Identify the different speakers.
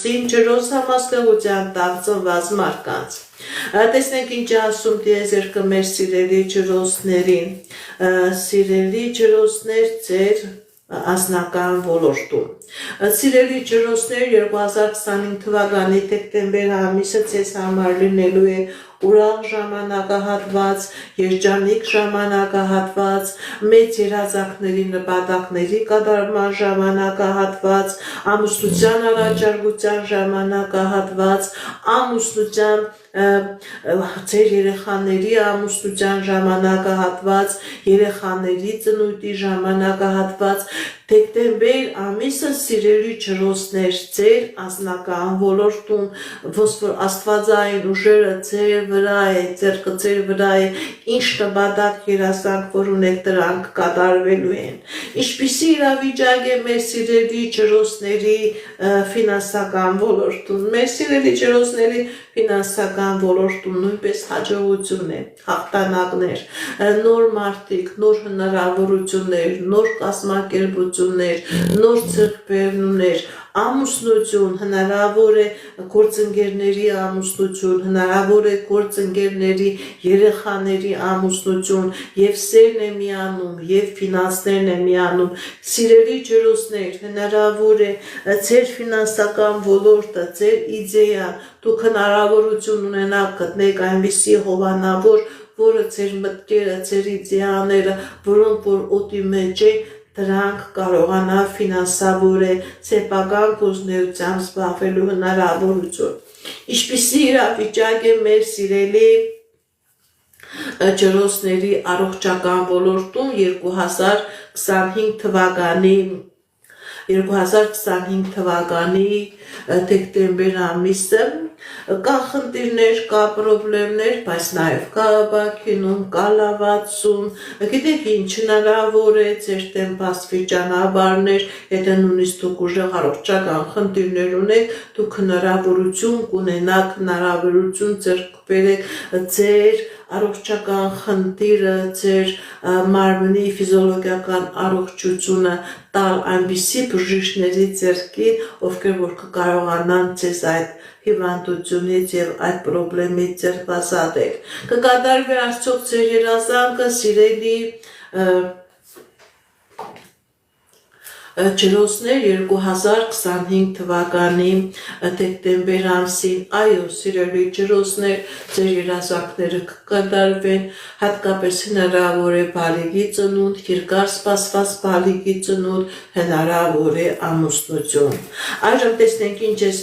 Speaker 1: ամուսին ջրոց համաստեղության տակ ծնված մարկանց։ Տեսնենք ինչ է ասում տիեզերքը մեր սիրելի ջրոցներին, սիրելի ջրոցներ ձեր անձնական ոլորտում։ Սիրելի ջրոցներ 2025 թվականի դեկտեմբեր ամիսը ձեզ համար լինելու է ուրախ ժամանակահատված, երջանիկ ժամանակահատված, մեծ երազանքների նպատակների կատարման ժամանակահատված, ամուսնության առաջարկության ժամանակահատված, ամուսնության ձեր երեխաների ամուսնության ժամանակահատված, երեխաների ծնունդի ժամանակահատված, դեկտեմբեր ամիսը սիրելի ջրոցներ ձեր անձնական ոլորտում, ոնց որ աստվածային ուժերը ձեր վրա է, ձեռքը ձեր վրա է, ինչ նպատակ երազանք որ ունեք դրանք կատարվելու են։ Ինչպիսի իրավիճակ է մեր սիրելի ջրոցների ֆինանսական ոլորտում։ Մեր սիրելի ջրոցների ֆինանսական ոլորտում նույնպես հաջողություն է, հաղթանակներ, նոր մարդիկ, նոր հնարավորություններ, նոր կազմակերպություններ, նոր ձեռքբերումներ, ամուսնություն, հնարավոր է գործընկերների ամուսնություն, հնարավոր է գործընկերների երեխաների ամուսնություն, եւ սերն է միանում, եւ ֆինանսներն է միանում։ Սիրելի ջրոցներ, հնարավոր է ձեր ֆինանսական ոլորտը, ձեր իդեան, դուք հնարավորություն ունենաք գտնեք այնպիսի հովանավոր, որը ձեր մտքերը, ձեր իդեաները, որոնք որ օդի մեջ է, դրանք կարողանա ֆինանսավոր է սեփական գործունեությամբ զբաղվելու հնարավորություն։ Ինչպիսի իրավիճակ է մեր սիրելի ջրոցների առողջական ոլորտում 2025 թվականի դեկտեմբեր ամիսը, կա խնդիրներ, կա պրոբլեմներ, բայց նաև կա բաքինում, կա լավացում, գիտեք ինչ հնարավոր է ձեր դեմ բացվի ճանապարհներ, եթե նույնիսկ դուք ուժեղ առողջական խնդիրներ ունեք, դուք հնարավորություն կունենաք, հնարավորություն ձեռք բերեք ձեր առողջական խնդիրը, ձեր մարմնի ֆիզիոլոգիական առողջությունը տալ այնպիսի բժիշկների ձեռքին, ովքեր որ կկարողանան ձեզ այդ հիվանդությունից եւ այդ պրոբլեմից ձերբազատել։ Կկատարվի արդյոք ձեր երազանքը, սիրելի ջրոցներ 2025 թվականի դեկտեմբեր ամսին, այո, սիրելի ջրոցներ, ձեր երազանքները կկատարվեն, հատկապես հնարավոր է բալիկի ծնունդ, երկար սպասված բալիկի ծնունդ, հնարավոր է ամուսնություն։ Այժմ տեսնենք ինչ է